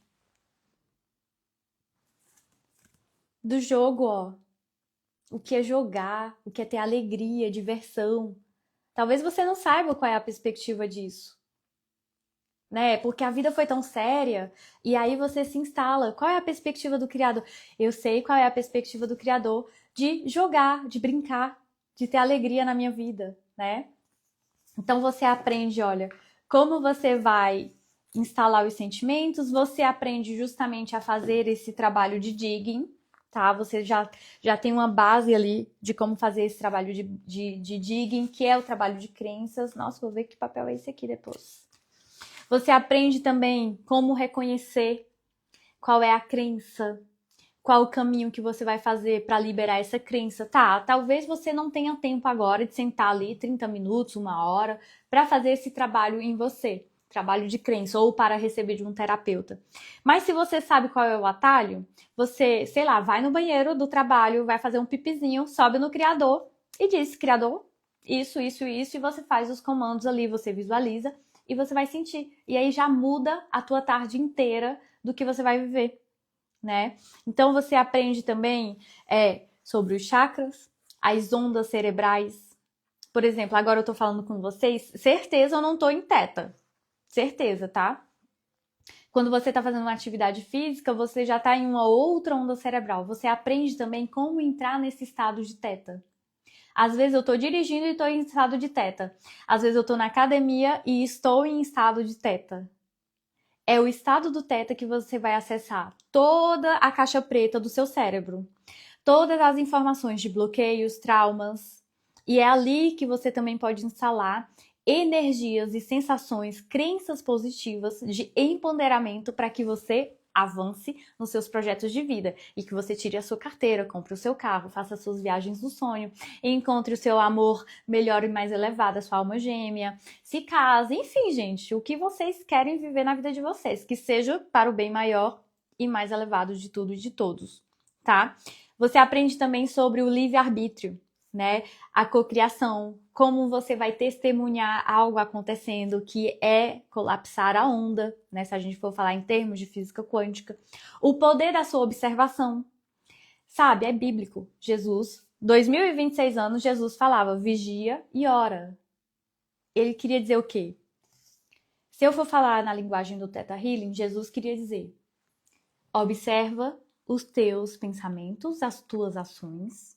Do jogo, ó. O que é jogar, o que é ter alegria, diversão. Talvez você não saiba qual é a perspectiva disso, né? Porque a vida foi tão séria e aí você se instala. Qual é a perspectiva do Criador? Eu sei qual é a perspectiva do Criador de jogar, de brincar, de ter alegria na minha vida, né? Então você aprende, olha, como você vai instalar os sentimentos, você aprende justamente a fazer esse trabalho de digging, tá? Você já tem uma base ali de como fazer esse trabalho de digging, que é o trabalho de crenças. Nossa, vou ver que papel é esse aqui depois. Você aprende também como reconhecer qual é a crença, qual o caminho que você vai fazer para liberar essa crença. Tá, talvez você não tenha tempo agora de sentar ali 30 minutos, 1 hora, para fazer esse trabalho em você, trabalho de crença, ou para receber de um terapeuta. Mas se você sabe qual é o atalho, você, sei lá, vai no banheiro do trabalho, vai fazer um pipizinho, sobe no criador e diz, criador, isso, e você faz os comandos ali, você visualiza e você vai sentir. E aí já muda a tua tarde inteira do que você vai viver, né? Então você aprende também sobre os chakras, as ondas cerebrais. Por exemplo, agora eu tô falando com vocês, certeza eu não tô em teta. Certeza, tá? Quando você tá fazendo uma atividade física, você já tá em uma outra onda cerebral. Você aprende também como entrar nesse estado de teta. Às vezes eu tô dirigindo e tô em estado de teta. Às vezes eu tô na academia e estou em estado de teta. É o estado do teta que você vai acessar toda a caixa preta do seu cérebro. Todas as informações de bloqueios, traumas. E é ali que você também pode instalar energias e sensações, crenças positivas de empoderamento para que você avance nos seus projetos de vida e que você tire a sua carteira, compre o seu carro, faça as suas viagens do sonho, encontre o seu amor melhor e mais elevado, a sua alma gêmea, se case, enfim, gente, o que vocês querem viver na vida de vocês, que seja para o bem maior e mais elevado de tudo e de todos, tá? Você aprende também sobre o livre-arbítrio, né? A cocriação, como você vai testemunhar algo acontecendo, que é colapsar a onda, né? Se a gente for falar em termos de física quântica. O poder da sua observação, sabe? É bíblico. Jesus, 2026 anos, Jesus falava, vigia e ora. Ele queria dizer o quê? Se eu for falar na linguagem do Theta Healing, Jesus queria dizer, observa os teus pensamentos, as tuas ações.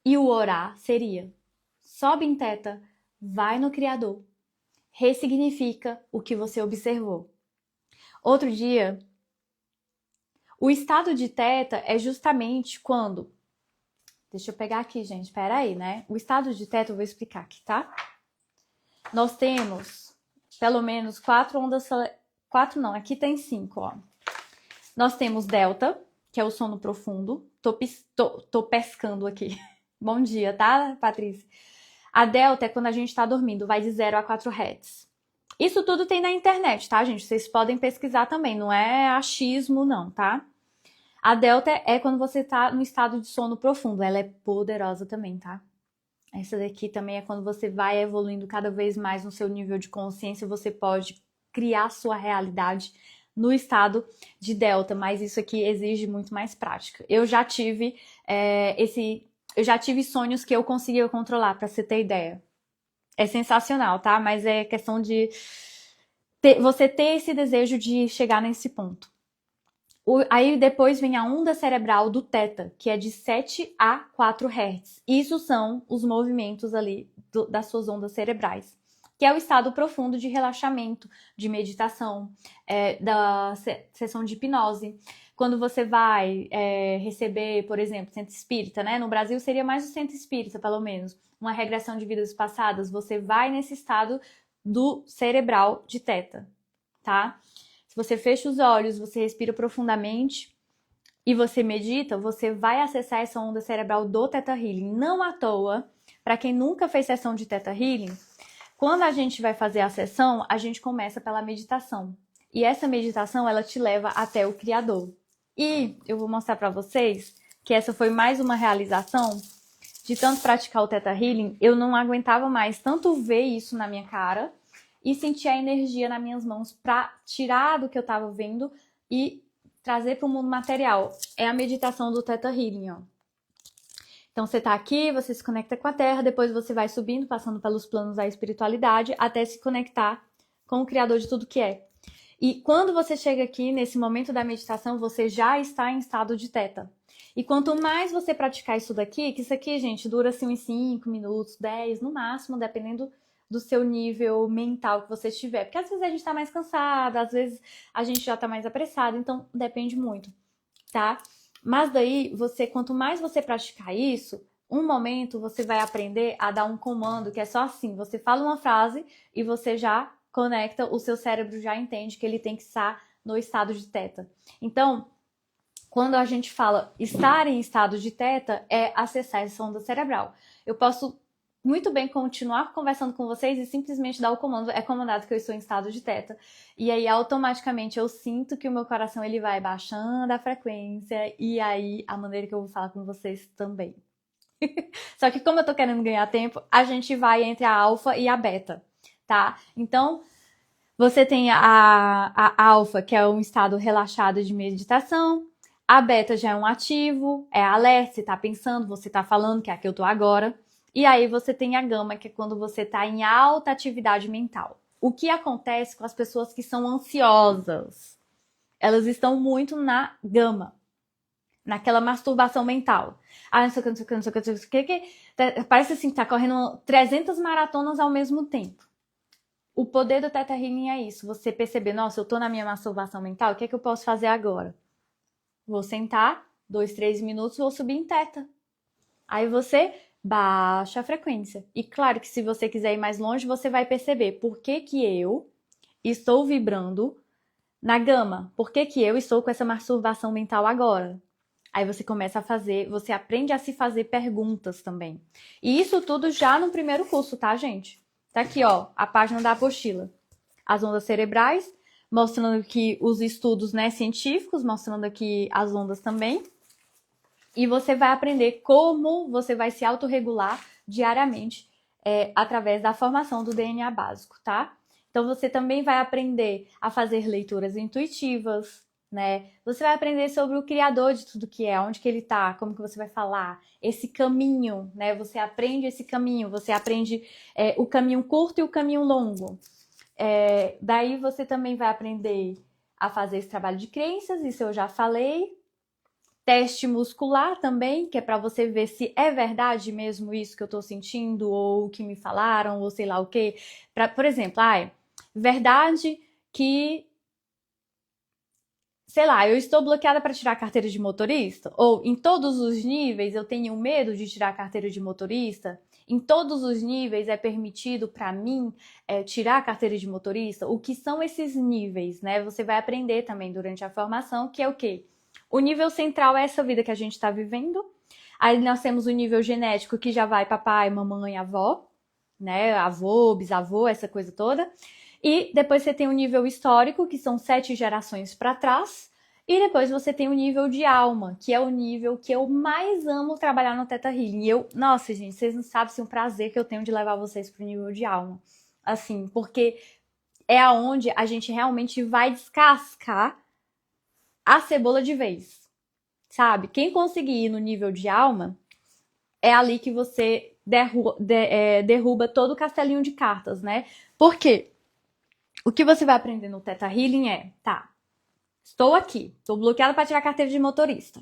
E o orar seria, sobe em teta, vai no Criador, ressignifica o que você observou. Outro dia, o estado de teta é justamente quando... Deixa eu pegar aqui, gente, peraí, né? O estado de teta eu vou explicar aqui, tá? Nós temos pelo menos 4 ondas... 4 não, aqui tem 5, ó. Nós temos delta, que é o sono profundo. Tô pescando aqui. Bom dia, tá, Patrícia? A delta é quando a gente tá dormindo, vai de 0 a 4 Hz. Isso tudo tem na internet, tá, gente? Vocês podem pesquisar também, não é achismo, não, tá? A delta é quando você tá no estado de sono profundo. Ela é poderosa também, tá? Essa daqui também é quando você vai evoluindo cada vez mais no seu nível de consciência. Você pode criar sua realidade no estado de delta, mas isso aqui exige muito mais prática. Eu já tive sonhos que eu conseguia controlar, pra você ter ideia. É sensacional, tá? Mas é questão de você ter esse desejo de chegar nesse ponto. Aí depois vem a onda cerebral do teta, que é de 7 a 4 Hz. Isso são os movimentos ali das suas ondas cerebrais, que é o estado profundo de relaxamento, de meditação, da sessão de hipnose. Quando você vai receber, por exemplo, centro espírita, né? No Brasil seria mais o centro espírita, pelo menos. Uma regressão de vidas passadas, você vai nesse estado do cerebral de teta, tá? Se você fecha os olhos, você respira profundamente e você medita, você vai acessar essa onda cerebral do Theta Healing. Não à toa, para quem nunca fez sessão de Theta Healing, quando a gente vai fazer a sessão, a gente começa pela meditação. E essa meditação, ela te leva até o Criador. E eu vou mostrar para vocês que essa foi mais uma realização de tanto praticar o Theta Healing, eu não aguentava mais tanto ver isso na minha cara e sentir a energia nas minhas mãos para tirar do que eu estava vendo e trazer para o mundo material. É a meditação do Theta Healing, ó. Então você tá aqui, você se conecta com a Terra, depois você vai subindo, passando pelos planos da espiritualidade, até se conectar com o Criador de tudo que é. E quando você chega aqui, nesse momento da meditação, você já está em estado de Theta. E quanto mais você praticar isso daqui, que isso aqui, gente, dura assim uns 5 minutos, 10 no máximo, dependendo do seu nível mental que você estiver. Porque às vezes a gente tá mais cansado, às vezes a gente já tá mais apressado, então depende muito, tá? Mas daí, quanto mais você praticar isso, um momento você vai aprender a dar um comando que é só assim, você fala uma frase e você já conecta, o seu cérebro já entende que ele tem que estar no estado de Theta. Então, quando a gente fala estar em estado de teta, é acessar essa onda cerebral. Eu posso muito bem continuar conversando com vocês e simplesmente dar o comando, é comandado que eu estou em estado de teta. E aí, automaticamente, eu sinto que o meu coração ele vai baixando a frequência e aí a maneira que eu vou falar com vocês também. Só que como eu tô querendo ganhar tempo, a gente vai entre a alfa e a beta, tá? Então, você tem a alfa, que é um estado relaxado de meditação. A beta já é um ativo, é alerta, você tá pensando, você tá falando, que é a que eu tô agora. E aí você tem a gama, que é quando você tá em alta atividade mental. O que acontece com as pessoas que são ansiosas? Elas estão muito na gama, naquela masturbação mental. Ah, não sei o que, não sei o que, não sei o que, não sei o que. Parece assim que tá correndo 300 maratonas ao mesmo tempo. O poder do Theta Healing é isso. Você perceber, nossa, eu tô na minha masturbação mental, o que é que eu posso fazer agora? Vou sentar, 2, 3 minutos, vou subir em Theta. Aí você baixa a frequência. E claro que se você quiser ir mais longe, você vai perceber por que que eu estou vibrando na gama. Por que que eu estou com essa masturbação mental agora? Aí você começa a fazer, você aprende a se fazer perguntas também. E isso tudo já no primeiro curso, tá, gente? Tá aqui, ó, a página da apostila. As ondas cerebrais, mostrando aqui os estudos, né, científicos, mostrando aqui as ondas também. E você vai aprender como você vai se autorregular diariamente através da formação do DNA básico, tá? Então você também vai aprender a fazer leituras intuitivas, né? Você vai aprender sobre o criador de tudo que é, onde que ele tá, como que você vai falar, esse caminho, né? Você aprende esse caminho, você aprende o caminho curto e o caminho longo. Daí você também vai aprender a fazer esse trabalho de crenças, isso eu já falei. Teste muscular também, que é para você ver se é verdade mesmo isso que eu tô sentindo, ou o que me falaram, ou sei lá o quê. Por exemplo, verdade que, sei lá, eu estou bloqueada para tirar a carteira de motorista? Ou em todos os níveis eu tenho medo de tirar a carteira de motorista? Em todos os níveis é permitido para mim tirar a carteira de motorista? O que são esses níveis, né? Você vai aprender também durante a formação, que é o quê? O nível central é essa vida que a gente está vivendo. Aí nós temos o nível genético, que já vai papai, mamãe, avó, né? Avô, bisavô, essa coisa toda. E depois você tem o nível histórico, que são 7 gerações para trás. E depois você tem o nível de alma, que é o nível que eu mais amo trabalhar no Theta Healing. Nossa, gente, vocês não sabem se é um prazer que eu tenho de levar vocês pro nível de alma. Assim, porque é aonde a gente realmente vai descascar a cebola de vez, sabe? Quem conseguir ir no nível de alma, é ali que você derruba todo o castelinho de cartas, né? Por quê? O que você vai aprender no Theta Healing tá, estou aqui, estou bloqueada para tirar a carteira de motorista.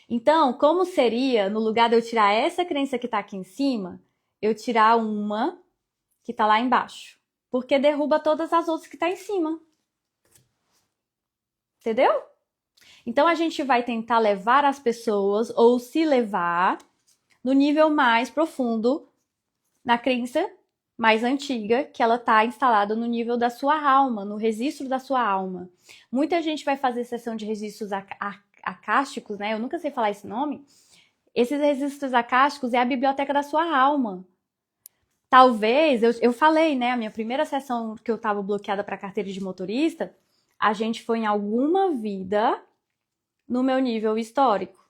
Então, como seria, no lugar de eu tirar essa crença que tá aqui em cima, eu tirar uma que tá lá embaixo? Porque derruba todas as outras que tá em cima. Entendeu? Então a gente vai tentar levar as pessoas, ou se levar, no nível mais profundo, na crença mais antiga, que ela está instalada no nível da sua alma, no registro da sua alma. Muita gente vai fazer sessão de registros acásticos, né? Eu nunca sei falar esse nome. Esses registros acásticos é a biblioteca da sua alma. Talvez, eu falei, né? A minha primeira sessão que eu estava bloqueada para carteira de motorista, a gente foi em alguma vida no meu nível histórico,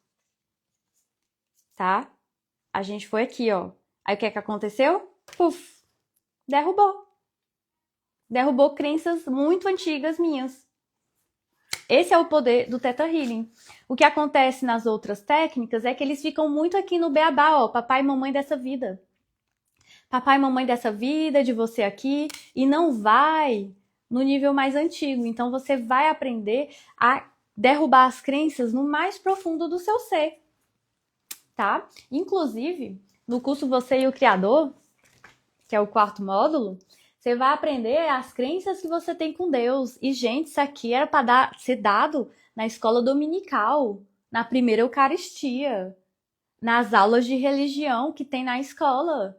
tá? A gente foi aqui, ó. Aí o que é que aconteceu? Puf! Derrubou. Derrubou crenças muito antigas minhas. Esse é o poder do Theta Healing. O que acontece nas outras técnicas é que eles ficam muito aqui no beabá, ó, papai e mamãe dessa vida. Papai e mamãe dessa vida, de você aqui, e não vai no nível mais antigo. Então você vai aprender a derrubar as crenças no mais profundo do seu ser, tá? Inclusive, no curso Você e o Criador, que é o 4º módulo, você vai aprender as crenças que você tem com Deus. E, gente, isso aqui era para ser dado na escola dominical, na primeira Eucaristia, nas aulas de religião que tem na escola,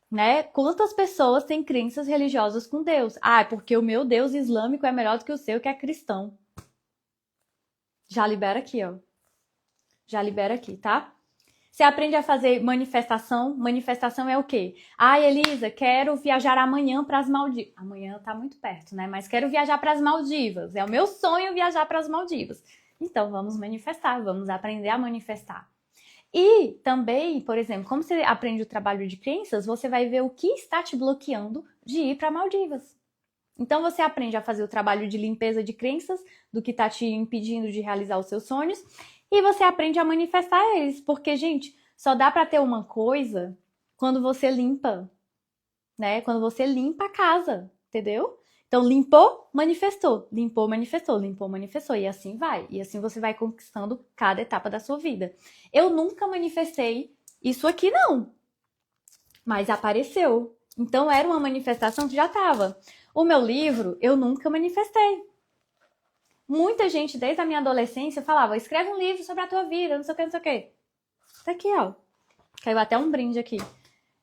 né? Quantas pessoas têm crenças religiosas com Deus? Ah, é porque o meu Deus islâmico é melhor do que o seu, que é cristão. Já libera aqui, ó. Já libera aqui, tá? Você aprende a fazer manifestação. Manifestação é o quê? Ah, Elisa, quero viajar amanhã para as Maldivas. Amanhã tá muito perto, né? Mas quero viajar para as Maldivas. É o meu sonho viajar para as Maldivas. Então, vamos manifestar, vamos aprender a manifestar. E também, por exemplo, como você aprende o trabalho de crenças, você vai ver o que está te bloqueando de ir para Maldivas. Então, você aprende a fazer o trabalho de limpeza de crenças, do que está te impedindo de realizar os seus sonhos, e você aprende a manifestar eles, porque, gente, só dá para ter uma coisa quando você limpa, né? Quando você limpa a casa, entendeu? Então, limpou, manifestou, limpou, manifestou, limpou, manifestou, e assim vai. E assim você vai conquistando cada etapa da sua vida. Eu nunca manifestei isso aqui, não, mas apareceu. Então, era uma manifestação que já estava. O meu livro, eu nunca manifestei. Muita gente, desde a minha adolescência, falava, escreve um livro sobre a tua vida, não sei o que, não sei o que. Tá aqui, ó. Caiu até um brinde aqui.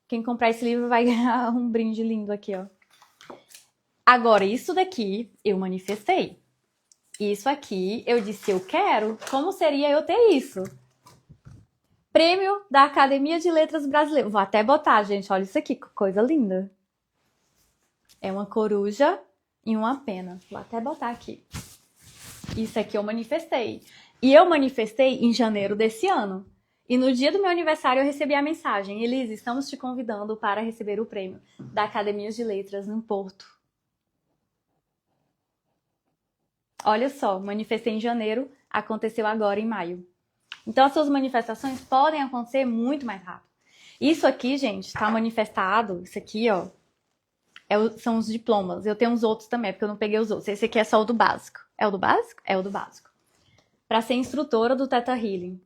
Quem comprar esse livro vai ganhar um brinde lindo aqui, ó. Agora, isso daqui eu manifestei. Isso aqui eu disse eu quero. Como seria eu ter isso? Prêmio da Academia de Letras Brasileiras. Vou até botar, gente. Olha isso aqui, que coisa linda. É uma coruja e uma pena. Vou até botar aqui. Isso aqui eu manifestei. E eu manifestei em janeiro desse ano. E no dia do meu aniversário eu recebi a mensagem: Elise, estamos te convidando para receber o prêmio da Academia de Letras no Porto. Olha só, manifestei em janeiro, aconteceu agora em maio. Então as suas manifestações podem acontecer muito mais rápido. Isso aqui, gente, está manifestado. Isso aqui, ó, são os diplomas. Eu tenho uns outros também, porque eu não peguei os outros. Esse aqui é só o do básico. É o do básico? É o do básico. Para ser instrutora do Theta Healing.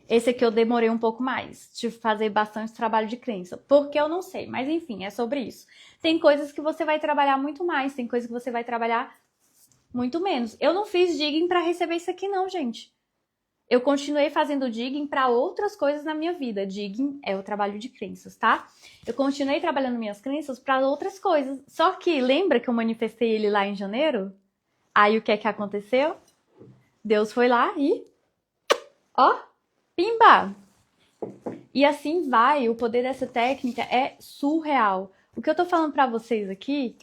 Esse aqui eu demorei um pouco mais. Tive que fazer bastante trabalho de crença. Porque eu não sei, mas enfim, é sobre isso. Tem coisas que você vai trabalhar muito mais, tem coisas que você vai trabalhar muito menos. Eu não fiz digging para receber isso aqui não, gente. Eu continuei fazendo digging para outras coisas na minha vida. Digging é o trabalho de crenças, tá? Eu continuei trabalhando minhas crenças para outras coisas. Só que lembra que eu manifestei ele lá em janeiro? Aí o que é que aconteceu? Deus foi lá e... ó, pimba! E assim vai. O poder dessa técnica é surreal. O que eu tô falando para vocês aqui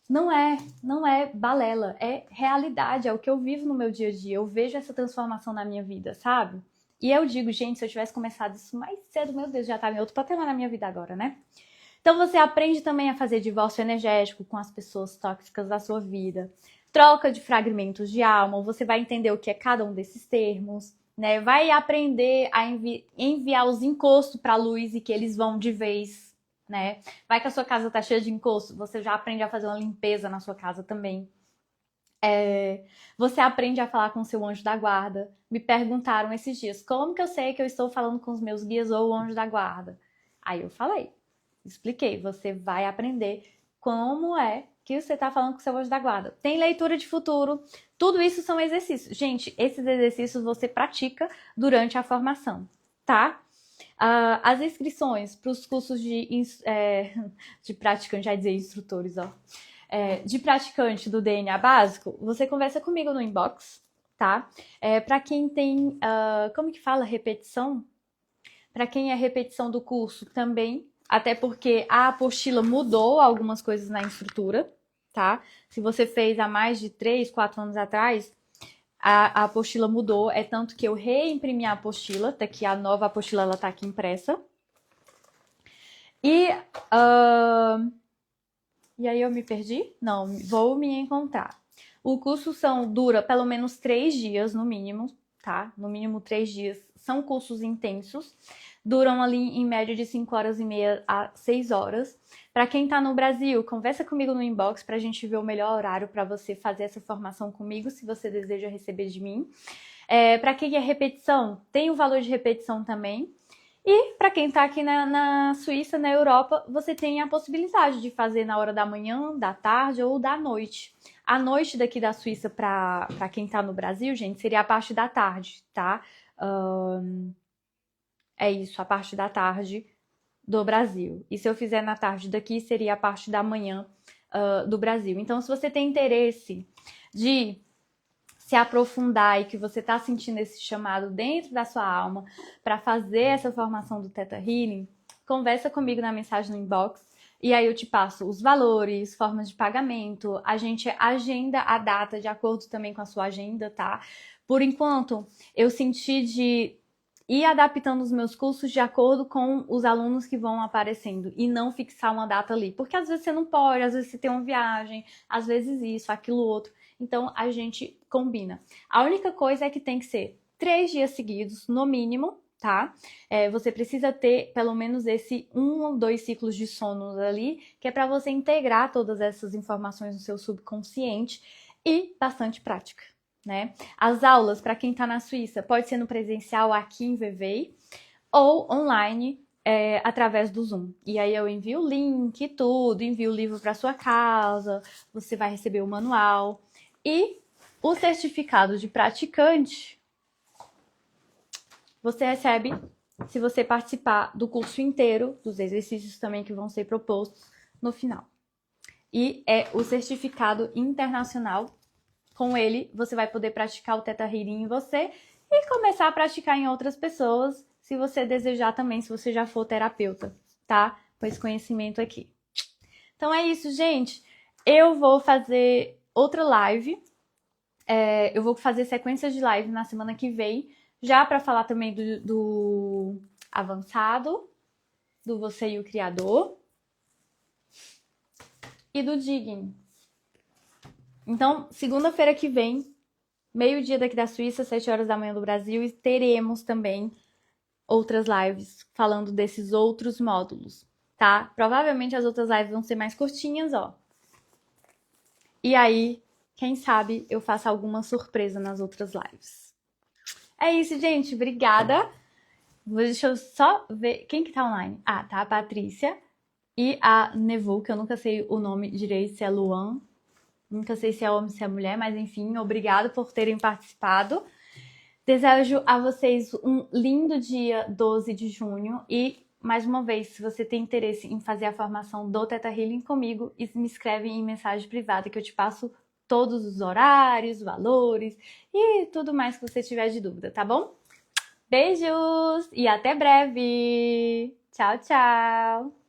não é balela, é realidade, é o que eu vivo no meu dia a dia. Eu vejo essa transformação na minha vida, sabe? E eu digo, gente, se eu tivesse começado isso mais cedo, meu Deus, já tava em outro patamar na minha vida agora, né? Então você aprende também a fazer divórcio energético com as pessoas tóxicas da sua vida, troca de fragmentos de alma, você vai entender o que é cada um desses termos, né? Vai aprender a enviar os encostos para a luz e que eles vão de vez, né? Vai que a sua casa tá cheia de encosto, você já aprende a fazer uma limpeza na sua casa também. Você aprende a falar com o seu anjo da guarda. Me perguntaram esses dias, como que eu sei que eu estou falando com os meus guias ou o anjo da guarda? Aí eu falei, expliquei, você vai aprender como é que você está falando com o seu anjo da guarda. Tem leitura de futuro, tudo isso são exercícios. Gente, esses exercícios você pratica durante a formação, tá? As inscrições para os cursos de praticante, já dizer instrutores, ó. De praticante do DNA básico, você conversa comigo no inbox, tá? Para quem tem, como que fala, repetição? Para quem é repetição do curso também, até porque a apostila mudou algumas coisas na estrutura, tá? Se você fez há mais de 3, 4 anos atrás, a apostila mudou, é tanto que eu reimprimi a apostila, tá aqui a nova apostila, ela tá aqui impressa. E aí eu me perdi? Não, vou me encontrar. O curso dura pelo menos 3 dias, no mínimo, tá? No mínimo 3 dias. São cursos intensos. Duram ali em média de 5 horas e meia a 6 horas. Para quem tá no Brasil, conversa comigo no inbox pra gente ver o melhor horário para você fazer essa formação comigo, se você deseja receber de mim. Para quem é repetição, tem o valor de repetição também. E para quem está aqui na Suíça, na Europa, você tem a possibilidade de fazer na hora da manhã, da tarde ou da noite. A noite daqui da Suíça para quem está no Brasil, gente, seria a parte da tarde, tá? É isso, a parte da tarde do Brasil. E se eu fizer na tarde daqui, seria a parte da manhã do Brasil. Então, se você tem interesse de se aprofundar e que você tá sentindo esse chamado dentro da sua alma para fazer essa formação do Theta Healing, conversa comigo na mensagem no inbox. E aí eu te passo os valores, formas de pagamento, a gente agenda a data de acordo também com a sua agenda, tá? Por enquanto, eu senti de ir adaptando os meus cursos de acordo com os alunos que vão aparecendo e não fixar uma data ali. Porque às vezes você não pode, às vezes você tem uma viagem, às vezes isso, aquilo, outro. Então a gente combina. A única coisa é que tem que ser 3 dias seguidos, no mínimo, tá? Você precisa ter pelo menos esse 1 ou 2 ciclos de sono ali, que é para você integrar todas essas informações no seu subconsciente e bastante prática, né? As aulas, para quem está na Suíça, pode ser no presencial aqui em Vevey ou online através do Zoom. E aí eu envio o link e tudo, envio o livro para sua casa, você vai receber o manual e o certificado de praticante você recebe se você participar do curso inteiro, dos exercícios também que vão ser propostos no final. E é o certificado internacional. Com ele, você vai poder praticar o Theta Healing em você e começar a praticar em outras pessoas, se você desejar também, se você já for terapeuta, tá? Com esse conhecimento aqui. Então é isso, gente. Eu vou fazer outra live. Eu vou fazer sequências de live na semana que vem, já para falar também do avançado, do Você e o Criador e do Digging. Então, segunda-feira que vem, meio-dia daqui da Suíça, 7 horas da manhã do Brasil, e teremos também outras lives falando desses outros módulos, tá? Provavelmente as outras lives vão ser mais curtinhas, ó. E aí, quem sabe eu faço alguma surpresa nas outras lives. É isso, gente. Obrigada. Deixa eu só ver quem que tá online. Ah, tá a Patrícia e a Nevu, que eu nunca sei o nome direito, se é Luan. Nunca sei se é homem, se é mulher, mas enfim, obrigado por terem participado. Desejo a vocês um lindo dia 12 de junho e, mais uma vez, se você tem interesse em fazer a formação do Theta Healing comigo, me escreve em mensagem privada que eu te passo todos os horários, valores e tudo mais que você tiver de dúvida, tá bom? Beijos e até breve! Tchau, tchau!